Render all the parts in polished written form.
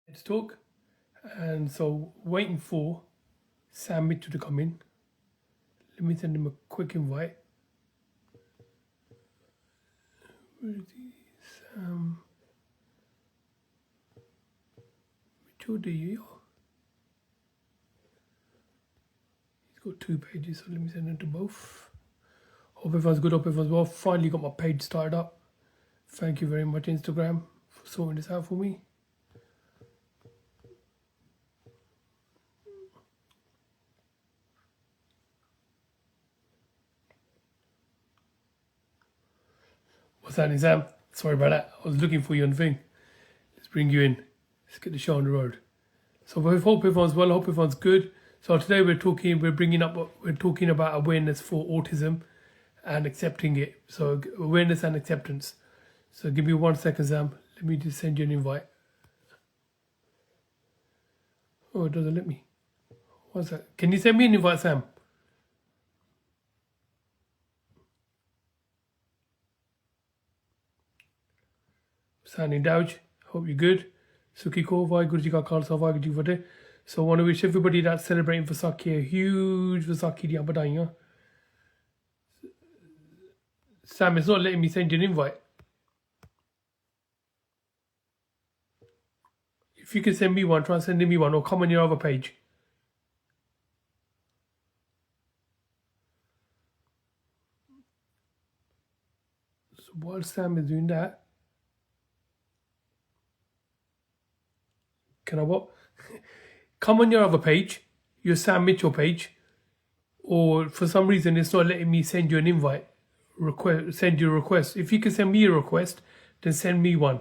Let's talk. And so, waiting for Sam Mitchell to come in. Let me send him a quick invite. Where is he? Sam Mitchell, do you? He's got 2 pages, so let me send him to both. Hope everyone's good, hope everyone's well. Finally got my page started up. Thank you very much, Instagram, for sorting this out for me. What's happening, Sam? Sorry about that. I was looking for you on the thing. Let's bring you in. Let's get the show on the road. So I hope everyone's well. I hope everyone's good. So today we're talking about awareness for autism and accepting it. So awareness and acceptance. So give me 1 second, Sam. Let me just send you an invite. Oh, it doesn't let me. What's that? Can you send me an invite, Sam? Signing Dowge. Hope you're good. Sukhi ko, Vaheguru Ji ka Khalsa, Vaheguru Ji ki Fateh. So I want to wish everybody that's celebrating Vaisakhi a huge Vaisakhi diyan badaiyan. Sam, it's not letting me send you an invite. If you can send me one, try sending me one, or come on your other page. So while Sam is doing that, can I what? Come on your other page, your Sam Mitchell page, or for some reason it's not letting me send you an invite. Send you a request. If you can send me a request, then send me one.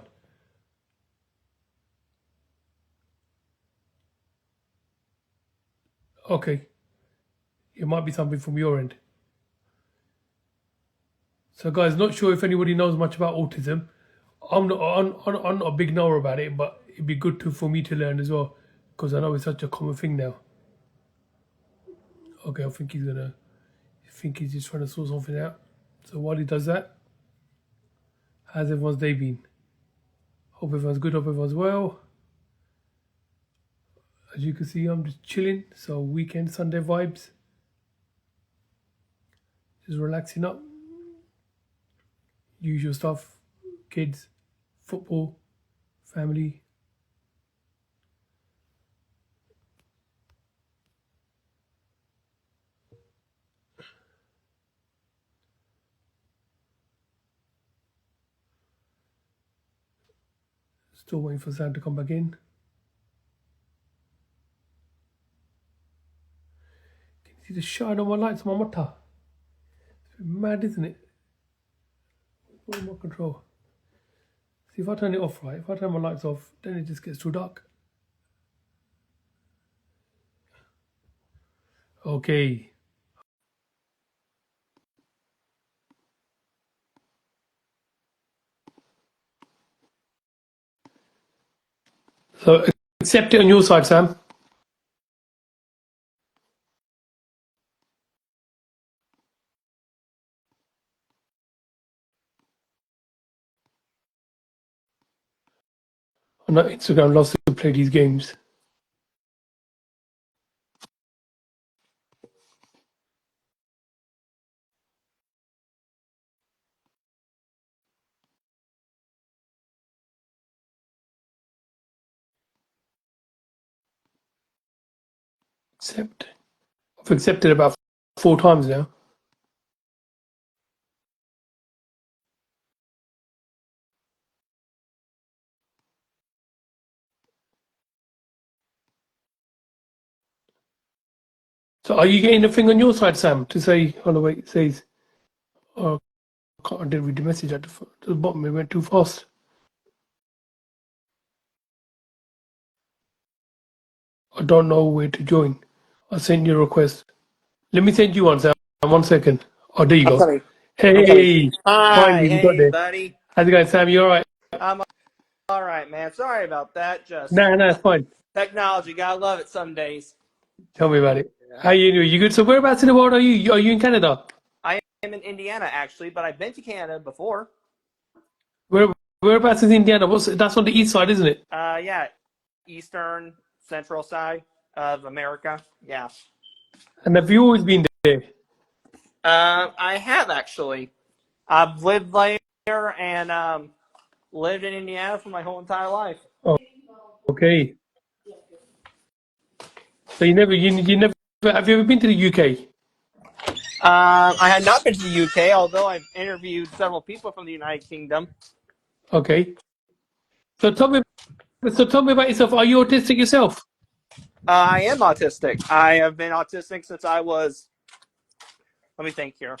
Okay. It might be something from your end. So guys, not sure if anybody knows much about autism. I'm not a big knower about it, but it'd be good for me to learn as well, because I know it's such a common thing now. Okay, I think he's just trying to sort something out. So while he does that, how's everyone's day been? Hope everyone's good, hope everyone's well. As you can see, I'm just chilling. So weekend, Sunday vibes. Just relaxing up. Usual stuff. Kids, football, family. Still waiting for Sam to come back in. Can you see the shine on my lights on my mata? It's mad, isn't it? Remote control. See, if I turn it off, right? If I turn my lights off, then it just gets too dark. Okay. So accept it on your side, Sam. On Instagram loves to play these games. Accept. I've accepted about 4 times now. So are you getting a thing on your side, Sam, to say, oh no, wait, it says, oh, I didn't read the message at the bottom, it went too fast. I don't know where to join. I sent you a request. Let me send you one, Sam. 1 second. Oh, there you I'm go. coming. Hey, Hi, finally we got hey, there. buddy. How's it going, Sam? You all right? I'm all right, man. Sorry about that. Just No, it's fine. technology. Gotta love it some days. Tell me about it. How you doing? You good? So whereabouts in the world are you? Are you in Canada? I am in Indiana, actually, but I've been to Canada before. Where whereabouts is Indiana? That's on the east side, isn't it? Yeah, eastern central side of America. Yeah. And have you always been there? I have actually. I've lived there and lived in Indiana for my whole entire life. Oh, okay. So you never have you ever been to the UK? I had not been to the UK, although I've interviewed several people from the United Kingdom. Okay. So tell me about yourself. Are you autistic yourself? I am autistic. I have been autistic since I was, let me think here,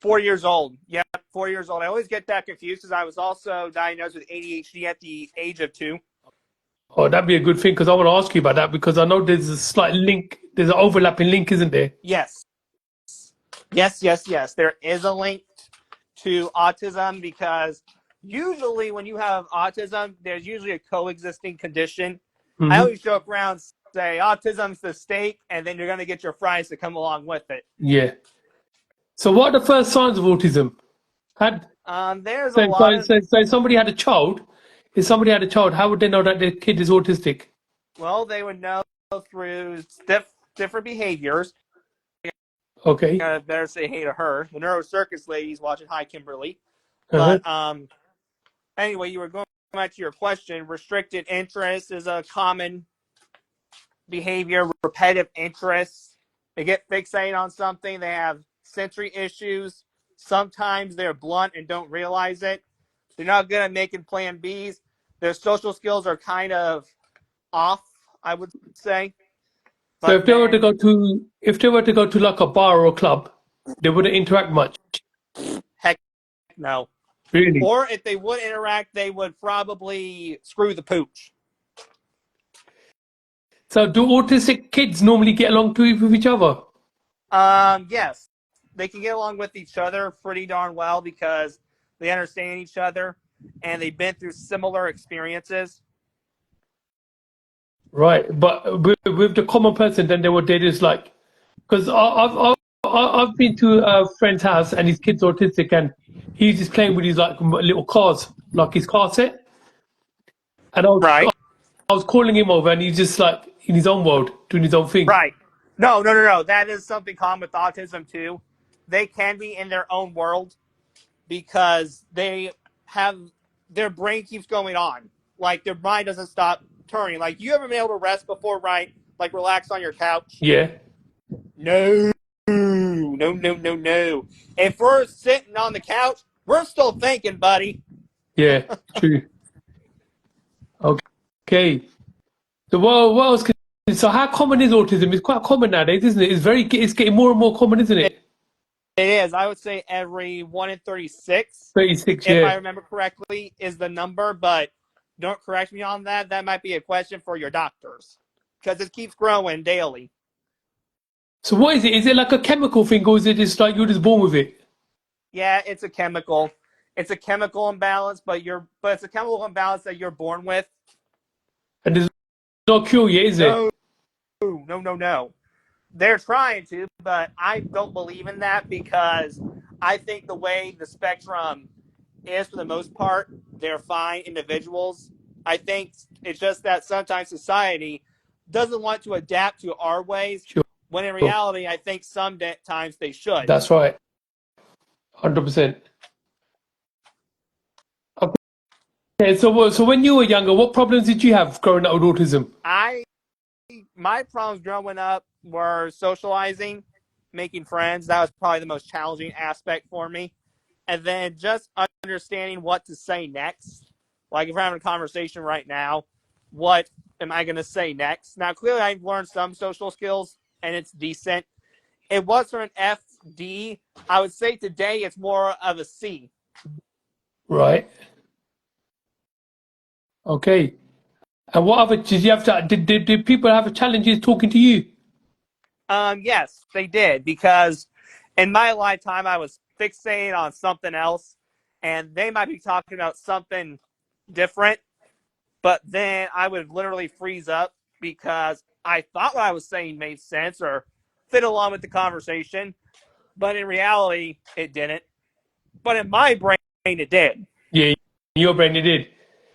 4 years old. Yeah, 4 years old. I always get that confused because I was also diagnosed with ADHD at the age of 2. Oh, that'd be a good thing because I want to ask you about that because I know there's a slight link. There's an overlapping link, isn't there? Yes. Yes. There is a link to autism because usually when you have autism, there's usually a coexisting condition. I Hmm. always joke around, say autism's the steak, and then you're going to get your fries to come along with it. Yeah. So what are the first signs of autism? Had There's a so, lot so, of, so, so if somebody had a child, if somebody had a child, how would they know that their kid is autistic? well, they would know through different behaviors. Okay. Better say hey to her. The neurocircus lady's watching. Hi, Kimberly. Uh-huh. But anyway, you were going back to your question. Restricted interest is a common behavior. Repetitive interests. They get fixated on something. They have sensory issues. Sometimes they're blunt and don't realize it. They're not good at making plan Bs. Their social skills are kind of off, I would say. So But then, if they were to go to like a bar or a club, they wouldn't interact much. heck no. Really. Or if they would interact, they would probably screw the pooch. So do autistic kids normally get along with each other? Yes, they can get along with each other pretty darn well because they understand each other and they've been through similar experiences. Right. But with the common person, then they just like, because I've been to a friend's house and his kid's autistic and he's just playing with his like little cars, like his car set. And Right, I was calling him over and he's just like in his own world, doing his own thing. right. No. That is something common with autism too. They can be in their own world because they have their brain keeps going on. Like their mind doesn't stop turning. Like you ever been able to rest before, right? Like relax on your couch? Yeah. No, no. If we're sitting on the couch, we're still thinking, buddy. Yeah. True. Okay. So what else? So how common is autism? It's quite common nowadays, isn't it? It's getting more and more common, isn't It it? is. I would say every 1 in 36, 36, if I yeah. remember correctly, is the number. But don't correct me on that. That might be a question for your doctors because it keeps growing daily. So what is it? Is it like a chemical thing, or is it just like you're just born with it? Yeah, it's a chemical. It's a chemical imbalance, but it's a chemical imbalance that you're born with. And there's no cure yet, is it? No, no. They're trying to, but I don't believe in that because I think the way the spectrum is for the most part, they're fine individuals. I think it's just that sometimes society doesn't want to adapt to our ways, Sure. when in reality, I think sometimes they should. That's right. 100%. Okay, so when you were younger, what problems did you have growing up with autism? I my problems growing up were socializing, making friends. That was probably the most challenging aspect for me. And then just understanding what to say next. Like if we're having a conversation right now, what am I going to say next? Now, clearly, I've learned some social skills, and it's decent. It was for an FD. I would say today it's more of a C. Right. Okay. And what other did you have to did people have challenges talking to you? Yes, they did because in my lifetime I was fixated on something else, and they might be talking about something different, but then I would literally freeze up because I thought what I was saying made sense or fit along with the conversation, but in reality it didn't. But in my brain it did. Yeah, in your brain it did.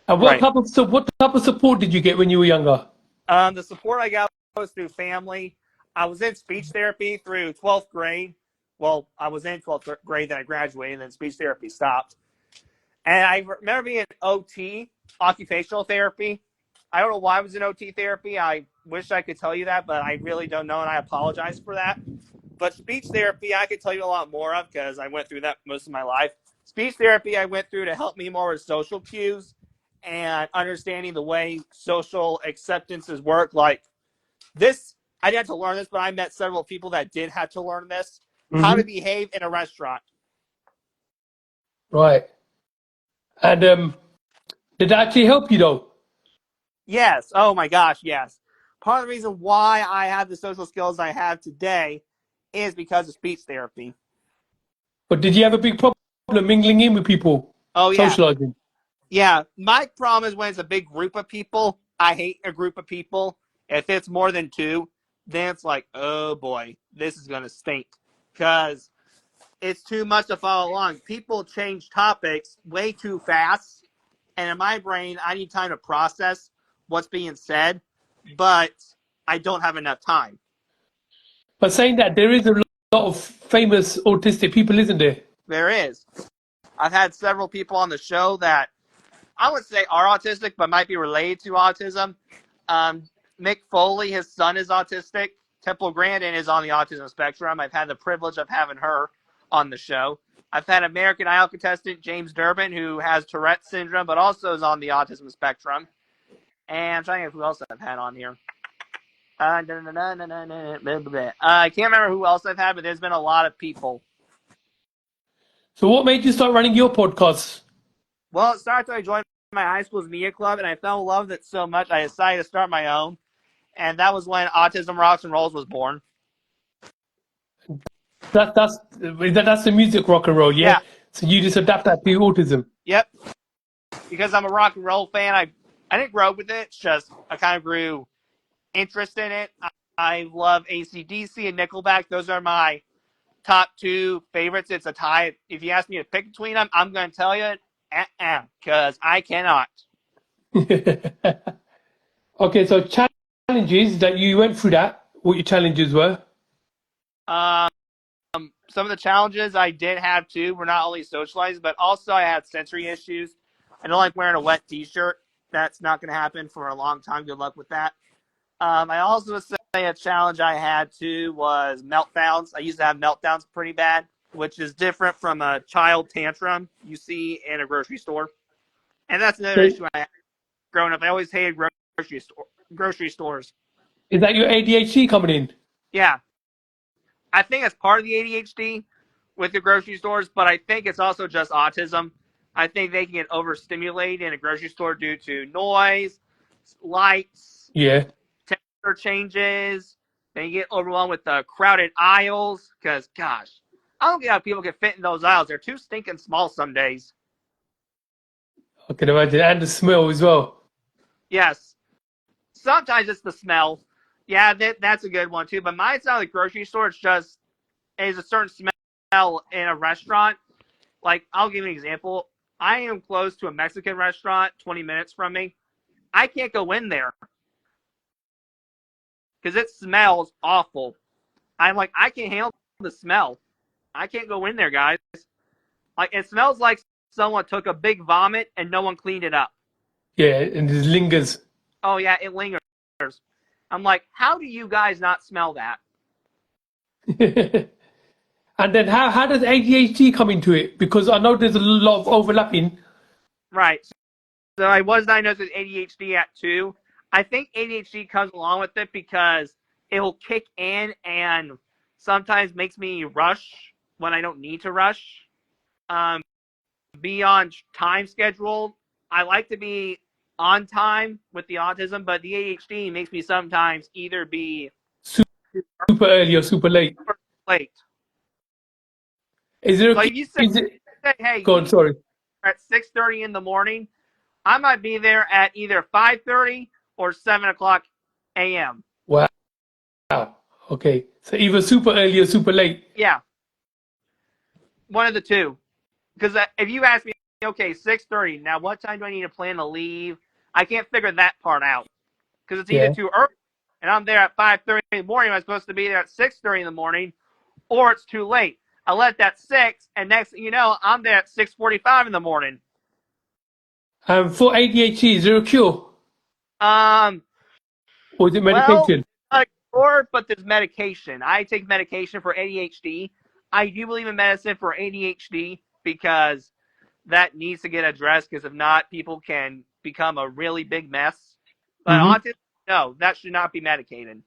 And Right. what type of support did you get when you were younger? The support I got was through family. I was in speech therapy through 12th grade. Well, I was in 12th grade, then I graduated, and then speech therapy stopped. And I remember being in OT, occupational therapy. I don't know why I was in OT therapy. I wish I could tell you that, but I really don't know, and I apologize for that. But speech therapy, I could tell you a lot more of because I went through that most of my life. Speech therapy, I went through to help me more with social cues and understanding the way social acceptances work. Like this, I didn't have to learn this, but I met several people that did have to learn this. How to Hmm. behave in a restaurant. Right. And did that actually help you though? Yes. Oh my gosh, yes. Part of the reason why I have the social skills I have today is because of speech therapy. But did you have a big problem mingling in with people, Oh yeah. socializing? Yeah. My problem is when it's a big group of people. I hate a group of people. If it's more than two, then it's like, oh boy, this is gonna stink. Because it's too much to follow along. People change topics way too fast. And in my brain, I need time to process what's being said, but I don't have enough time. But saying that, there is a lot of famous autistic people, isn't there? There is. I've had several people on the show that I would say are autistic, but might be related to autism. Um, Mick Foley, his son is autistic. Temple Grandin is on the autism spectrum. I've had the privilege of having her on the show. I've had American Idol contestant James Durbin, who has Tourette syndrome, but also is on the autism spectrum. And I'm trying to think who else I've had on here. I can't remember who else I've had, but there's been a lot of people. So what made you start running your podcasts? Well, it started when I joined my high school's media club, and I fell in love with it so much I decided to start my own. And that was when Autism Rocks and Rolls was born. That's the music rock and roll, Yeah, yeah. So you just adapt that to autism. yep. Because I'm a rock and roll fan, I didn't grow up with it. It's just I kind of grew interest in it. I love AC/DC and Nickelback. Those are my top two favorites. It's a tie. If you ask me to pick between them, I'm going to tell you, because I cannot. Okay, so challenges that you went through that, what your challenges were. Um, some of the challenges I did have too were not only socialized, but also I had sensory issues. I don't like wearing a wet T-shirt. That's not going to happen for a long time. Good luck with that. I also would say a challenge I had too was meltdowns. I used to have meltdowns pretty bad, which is different from a child tantrum you see in a grocery store. And that's another So issue I had growing up. I always hated grocery stores. is that your ADHD coming in? Yeah, I think it's part of the ADHD with the grocery stores, but I think it's also just autism. I think they can get overstimulated in a grocery store due to noise, lights, Yeah. temperature changes. They get overwhelmed with the crowded aisles because, gosh, I don't get how people can fit in those aisles. They're too stinking small some days. I can imagine. And the smell as well. Yes, sometimes it's the smell. Yeah, that's a good one too. But mine's not like grocery store. It's just is a certain smell in a restaurant. Like, I'll give you an example. I am close to a Mexican restaurant, 20 minutes from me. I can't go in there because it smells awful. I'm like, I can't handle the smell. I can't go in there, guys. Like, it smells like someone took a big vomit and no one cleaned it up. Yeah, and it lingers. Oh, yeah, it lingers. I'm like, how do you guys not smell that? And then how does ADHD come into it? Because I know there's a lot of overlapping. Right. So I was diagnosed with ADHD at 2. I think ADHD comes along with it because it will kick in and sometimes makes me rush when I don't need to rush. Um, be on time schedule. I like to be on time with the autism, but the ADHD makes me sometimes either be Super early or super late. super late. Is it So okay? if you Is it? say, hey, Go you on, sorry. at 6:30 in the morning, I might be there at either 5:30 or 7 o'clock a.m. Wow. Okay. So either super early or super late. Yeah, one of the two. Because if you ask me okay, 6:30. Now, what time do I need to plan to leave? I can't figure that part out because it's either Yeah. too early and I'm there at 5:30 in the morning. I'm supposed to be there at 6:30 in the morning, or it's too late. I left at 6, and next thing you know, I'm there at 6:45 in the morning. For ADHD, is there a cure Um, or is it well, medication? not a cure, but there's medication. I take medication for ADHD. I do believe in medicine for ADHD because that needs to get addressed because if not, people can become a really big mess. But Mm-hmm. autism, no, that should not be medicated.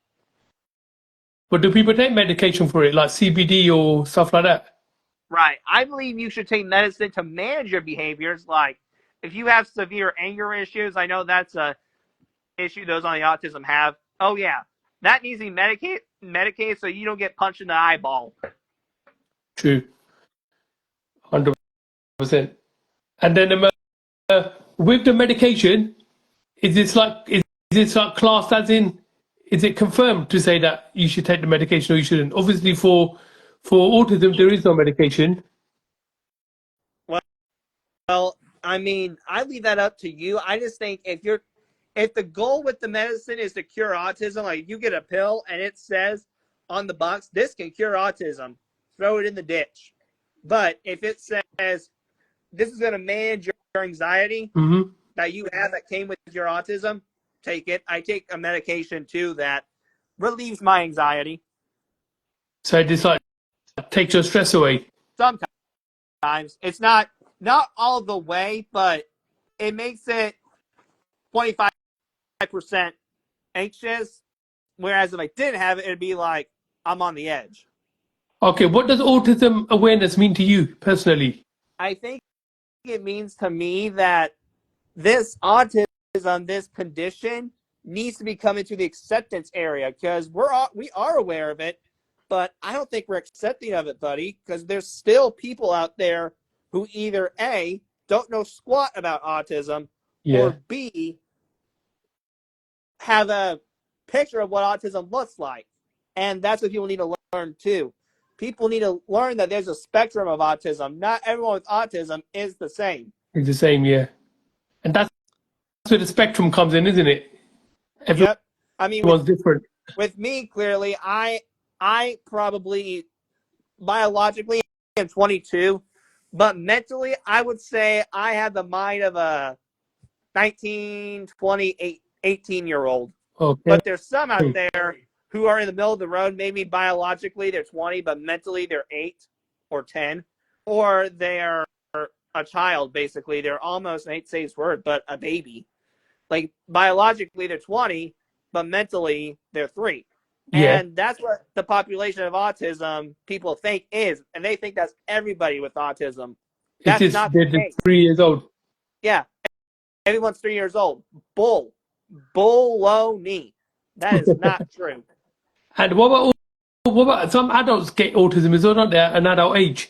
But do people take medication for it, like CBD or stuff like that? Right. I believe you should take medicine to manage your behaviors. Like if you have severe anger issues, I know that's a issue those on the autism have. Oh yeah, that needs to be medicated so you don't get punched in the eyeball. True, 100%. And then with the medication, is this like classed as in? Is it confirmed to say that you should take the medication or you shouldn't? Obviously, for autism, there is no medication. Well, I mean, I leave that up to you. I just think if the goal with the medicine is to cure autism, like you get a pill and it says on the box, this can cure autism, throw it in the ditch. But if it says this is going to manage your anxiety Mm-hmm. that you have that came with your autism, take it. I take a medication too that relieves my anxiety. So it just like takes your stress away. Sometimes it's not all the way, but it makes it 25% anxious. Whereas if I didn't have it, it'd be like I'm on the edge. Okay, what does autism awareness mean to you personally? I think it means to me that this autism, this condition, needs to be coming to the acceptance area because we are aware of it, but I don't think we're accepting of it, buddy. Because there's still people out there who either A, don't know squat about autism, or Yeah, B, have a picture of what autism looks like. And that's what people need to learn too. People need to learn that there's a spectrum of autism. Not everyone with autism is the same. it's the same. Yeah, and that's where the spectrum comes in, isn't it? Everyone's Yep. I mean, with different. with me, clearly, I probably biologically am 22, but mentally, I would say I have the mind of a 19, 20, 18-year-old. Okay. But there's some out there who are in the middle of the road. Maybe biologically they're 20, but mentally they're 8 or 10, or they're a child. Basically, they're almost, I hate to say this word, but a baby. Like biologically they're 20, but mentally they're 3. Yeah, And that's what the population of autism people think is, and they think that's everybody with autism. it's That's just not the they're just case. 3 years old. Yeah, everyone's 3 years old. Bull-o-knee. That is not true. And what about some adults get autism as well, not they at an adult age?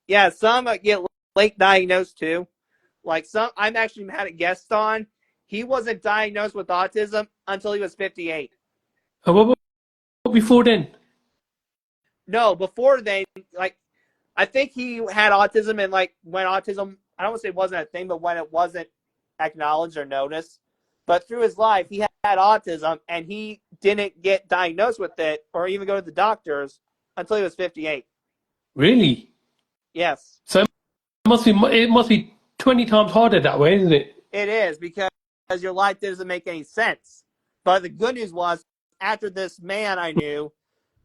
Yeah, some get late diagnosed too. Like some, I've actually had a guest on. He wasn't diagnosed with autism until he was 58. And what about before then? No, before then, like I think he had autism and like when autism, I don't want to say it wasn't a thing, but when it wasn't acknowledged or noticed. But through his life, he had autism and he didn't get diagnosed with it or even go to the doctors until he was 58. Really? Yes, So it must be 20 times harder that way, isn't it? it is because your life doesn't make any sense. But the good news was, after this man I knew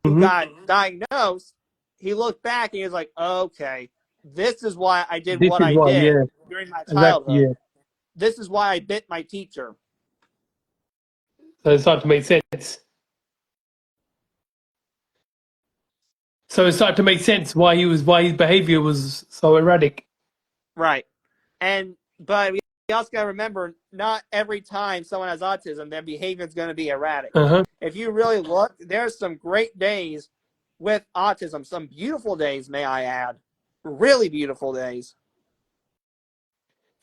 who Hmm. got diagnosed, he looked back and he was like, okay, this is why I did This what is I why, did yeah, during my exactly, childhood. yeah. This is why I bit my teacher. So it started to make sense. So it started to make sense why his behavior was so erratic. Right. But we also got to remember, not every time someone has autism, their behavior is going to be erratic. Uh-huh. If you really look, there's some great days with autism, some beautiful days, may I add. Really beautiful days.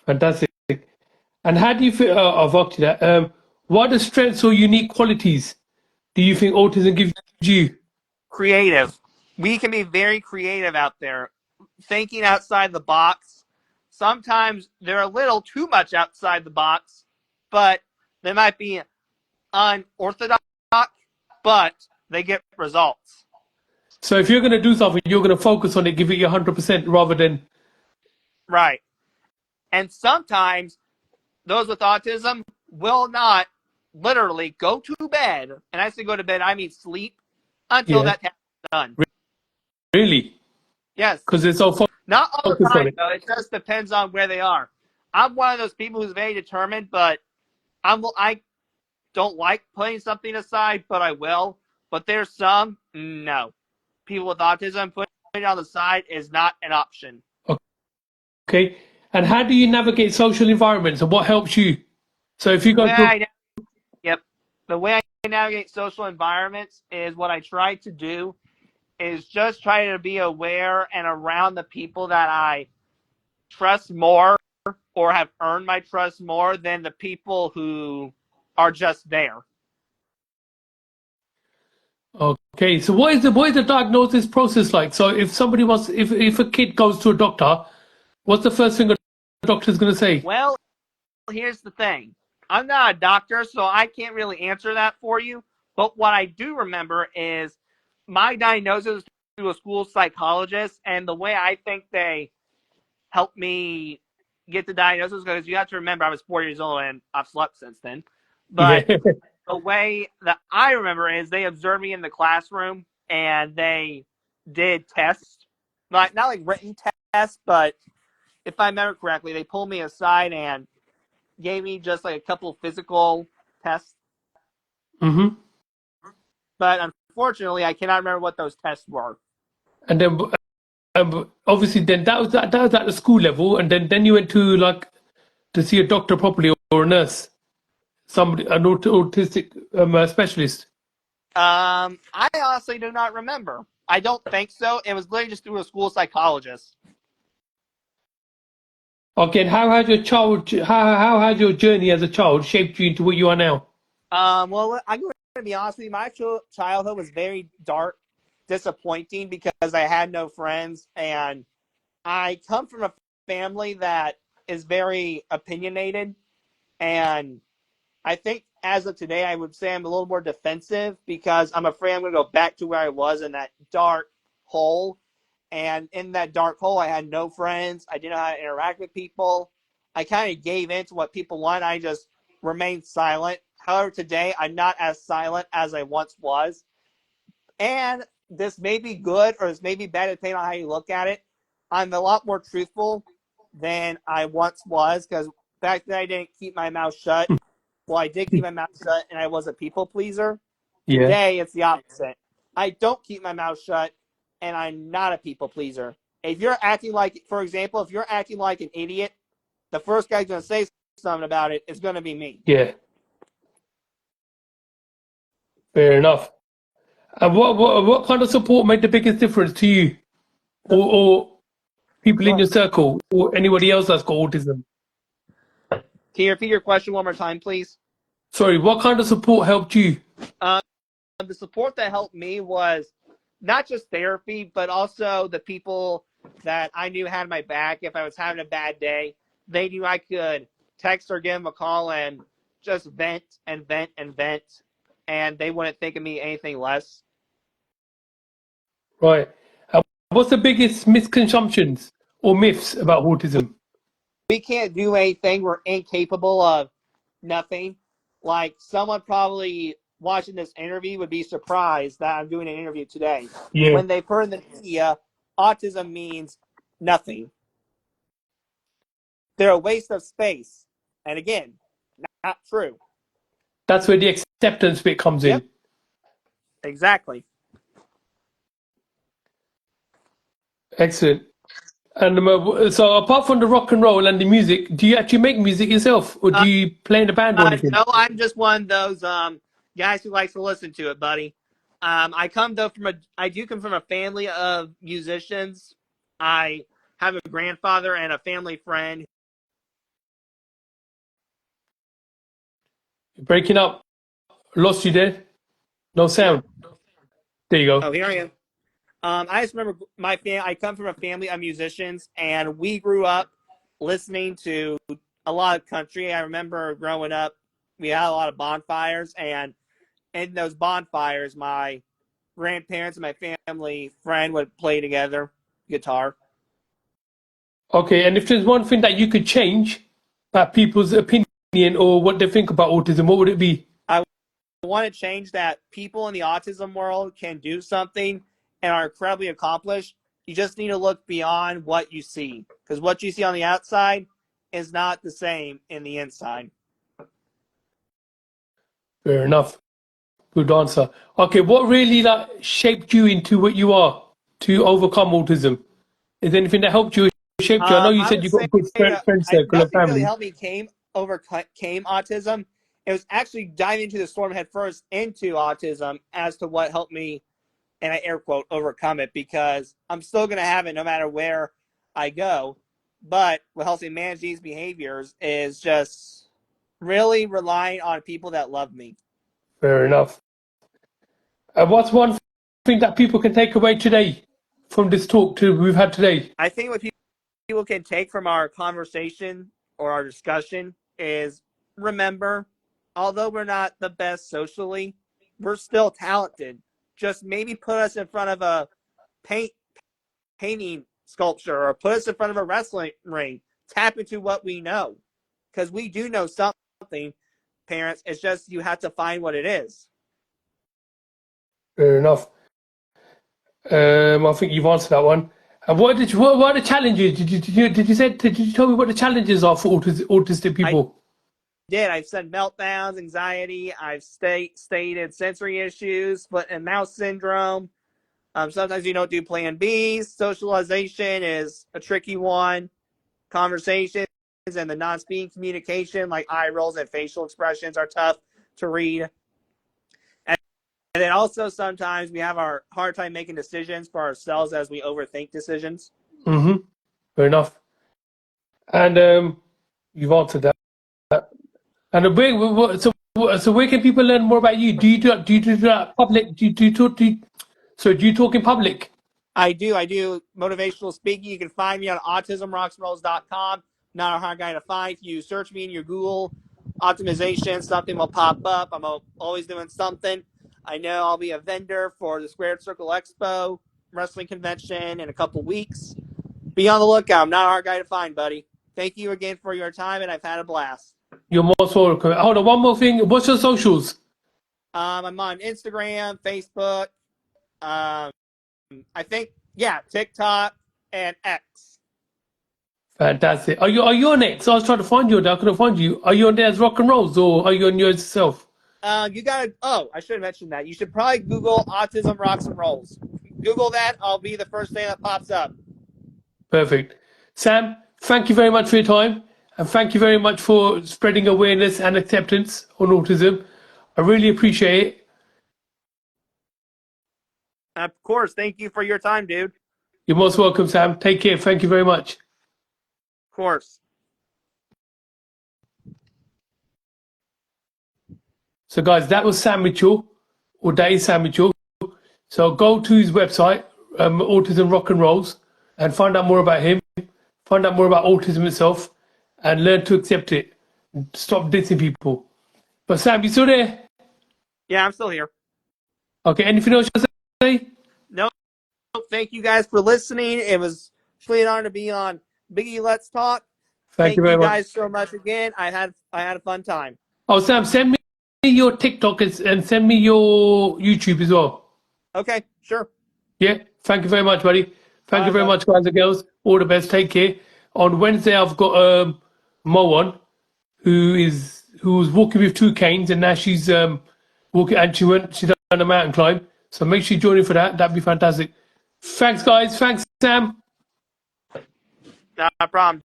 Fantastic. And how do you feel? I've asked you that. What are the strengths or unique qualities do you think autism gives you? Creative. We can be very creative out there, thinking outside the box, sometimes they're a little too much outside the box, but they might be unorthodox, but they get results. So if you're going to do something, you're going to focus on it, give it your 100% rather than. Right. And sometimes those with autism will not literally go to bed, and I say go to bed, I mean sleep, until Yeah, that task is done. really, Yes. because they're so Not all the focused on time, it. though. It just depends on where they are. I'm one of those people who's very determined, but I don't like putting something aside, but I will. But there's some, no. People with autism, putting it on the side is not an option. Okay, and how do you navigate social environments, and what helps you? So if you The go way to, I, yep, the way I navigate social environments is what I try to do is just try to be aware and around the people that I trust more or have earned my trust more than the people who are just there. okay, so what is the diagnosis process like? So if somebody wants, if a kid goes to a doctor, what's the first thing a doctor's going to say? Well, here's the thing. I'm not a doctor, so I can't really answer that for you. But what I do remember is my diagnosis through a school psychologist, and the way I think they helped me get the diagnosis, because you have to remember I was 4 years old and I've slept since then. Yeah, But the way that I remember is they observed me in the classroom and they did tests, not like written tests, but if I remember correctly, they pulled me aside and gave me just like a couple of physical tests. hmm But unfortunately, I cannot remember what those tests were. and then obviously then that was at the school level, and then you went to like to see a doctor properly or a nurse, somebody an autistic specialist. I honestly do not remember. I don't think so. It was literally just through a school psychologist. Okay, and how has your journey as a child shaped you into what you are now? Well, I'm going to be honest with you. My childhood was very dark, disappointing because I had no friends, and I come from a family that is very opinionated, and I think as of today, I would say I'm a little more defensive because I'm afraid I'm going to go back to where I was in that dark hole. And in that dark hole, I had no friends. I didn't know how to interact with people. I kind of gave in to what people want. I just remained silent. However, today, I'm not as silent as I once was. And this may be good or this may be bad, depending on how you look at it. I'm a lot more truthful than I once was because back then I didn't keep my mouth shut. Well, I did keep my mouth shut and I was a people pleaser. Yeah, Today, it's the opposite. I don't keep my mouth shut and I'm not a people pleaser. If you're acting like, for example, if you're acting like an idiot, the first guy's going to say something about it is going to be me. yeah, fair enough. And what kind of support made the biggest difference to you, or people in Well, your circle, or anybody else that's got autism? can you repeat your question one more time, please? Sorry, what kind of support helped you? Um, the support that helped me was not just therapy, but also the people that I knew had my back. If I was having a bad day, they knew I could text or give them a call and just vent and vent and vent, and they wouldn't think of me anything less. Right. And what's the biggest misconceptions or myths about autism? We can't do anything. We're incapable of nothing. Like someone probably watching this interview would be surprised that I'm doing an interview today. Yeah, When they've heard in the media, autism means nothing. They're a waste of space. And again, not true. that's where the acceptance bit comes Yep, in. exactly. Excellent. And so, apart from the rock and roll and the music, do you actually make music yourself, or do Uh, you play in a band or anything? no, I'm just one of those guys who likes to listen to it, buddy. I do come from a family of musicians. I have a grandfather and a family friend. You're breaking up. Lost you there. No sound. There you go. Oh, here I am. I just remember I come from a family of musicians, and we grew up listening to a lot of country. I remember growing up, we had a lot of bonfires, and in those bonfires, my grandparents and my family friend would play together guitar. Okay, and if there's one thing that you could change about people's opinion or what they think about autism, what would it be? I want to change that people in the autism world can do something and are incredibly accomplished. You just need to look beyond what you see, because what you see on the outside is not the same in the inside. Fair enough. Good answer. Okay, what really like shaped you into what you are to overcome autism? Is there anything that helped you, shaped you? I know you I said would you got say a good friend circle and nothing really family. helped me overcame autism. It was actually diving into the storm head first into autism as to what helped me, and I air quote, overcome it, because I'm still going to have it no matter where I go. But what helps me manage these behaviors is just really relying on people that love me. Fair enough. And what's one thing that people can take away today from this talk we've had today? I think what people can take from our conversation or our discussion is, remember, although we're not the best socially, we're still talented. Just maybe put us in front of a paint painting sculpture or put us in front of a wrestling ring. Tap into what we know, because we do know something, parents. It's just you have to find what it is. Fair enough. I think you've answered that one. And what are the challenges? Did you tell me what the challenges are for autistic I people? did. I've said meltdowns, anxiety. I've stated sensory issues, foot and mouth syndrome. Sometimes you don't do plan Bs. Socialization is a tricky one. Conversations and the non-speaking communication, like eye rolls and facial expressions, are tough to read. And then also sometimes we have our hard time making decisions for ourselves as we overthink decisions. Mm-hmm. Fair enough. And you've answered that. And so where can people learn more about you? Do you do that public? Do you talk? Do you talk in public? I do. I do motivational speaking. You can find me on autismrocksrolls.com. Not a hard guy to find. If you search me in your Google optimization, something will pop up. I'm always doing something. I know I'll be a vendor for the Squared Circle Expo wrestling convention in a couple weeks. Be on the lookout. I'm not a hard guy to find, buddy. Thank you again for your time, and I've had a blast. You're most welcome. Hold on, one more thing. What's your socials? I'm on Instagram, Facebook, um, I think, yeah, TikTok and X. Fantastic. Are you on X? I was trying to find you on there. I couldn't find you. Are you on there as Rock and Rolls or are you on yours yourself? You gotta. Oh, I should have mentioned that. You should probably Google Autism Rocks and Rolls. Google that. I'll be the first thing that pops up. Perfect. Sam, thank you very much for your time and thank you very much for spreading awareness and acceptance on autism. I really appreciate it. Of course. Thank you for your time, dude. You're most welcome, Sam. Take care. Thank you very much. Of course. So, guys, that was Sam Mitchell, or that is Sam Mitchell. So, go to his website, Autism Rock and Rolls, and find out more about him, find out more about autism itself, and learn to accept it. Stop dissing people. But, Sam, you still there? Yeah, I'm still here. Okay, anything else you want to say? No, thank you guys for listening. It was truly an honor to be on Biggie Let's Talk. Thank you Thank you very much. guys so much again. I had a fun time. Oh, Sam, send me your TikTok and send me your YouTube as well. Okay, sure. Yeah, thank you very much, buddy. All Thank you right, very brother. much, guys and girls. All the best. Take care. On Wednesday, I've got Mo on, who's walking with two canes, and now she's walking, and she done a mountain climb. So make sure you join in for that. That'd be fantastic. Thanks, guys. Thanks, Sam. No problem.